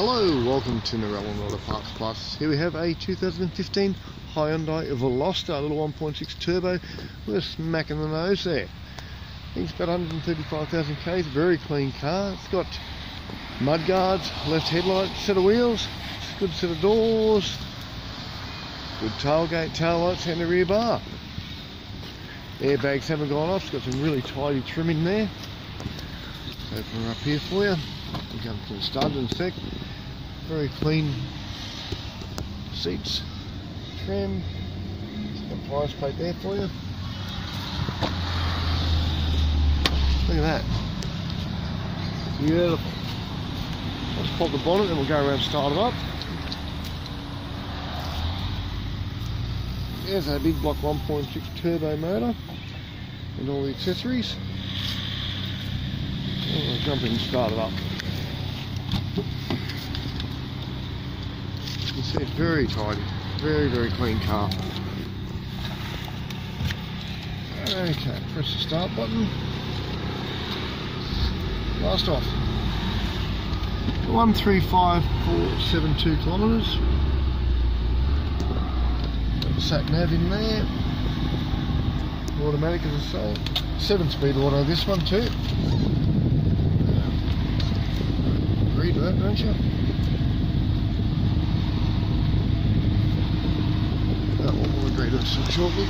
Hello, welcome to Narellan Auto Parts Plus. Here we have a 2015 Hyundai Veloster, a little 1.6 turbo with a smack in the nose there. I think it's about 135,000 k's, very clean car. It's got mud guards, left headlight, set of wheels, good set of doors, good tailgate, tail lights and the rear bar. Airbags haven't gone off, it's got some really tidy trim in there. Open her up here for you. We'll come to the start in a sec. Very clean seats, trim, got price plate there for you. Look at that, beautiful. Let's pop the bonnet and we'll go around and start it up. There's a big block 1.6 turbo motor and all the accessories. We'll jump in and start it up. You can see it's very tidy, very clean car. Okay, press the start button. Blast off. 135472 kilometres. Got the sat nav in there. Automatic as I say. 7-speed auto this one too. Agree to that, don't you? That one will agree to it shortly.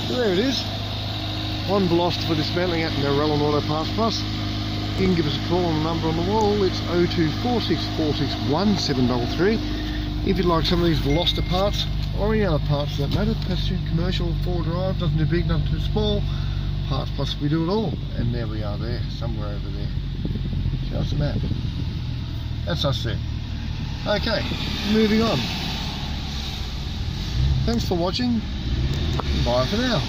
So there it is. One Veloster for dismantling at Narellan Auto Parts Plus. You can give us a call on the number on the wall. It's 0246461733. If you'd like some of these Veloster parts or any other parts that matter, passenger, commercial, 4-drive, nothing too big, nothing too small. Parts Plus, we do it all. And there we are there, somewhere over there. Show us the map. That's us there. Okay, moving on. Thanks for watching. Bye for now.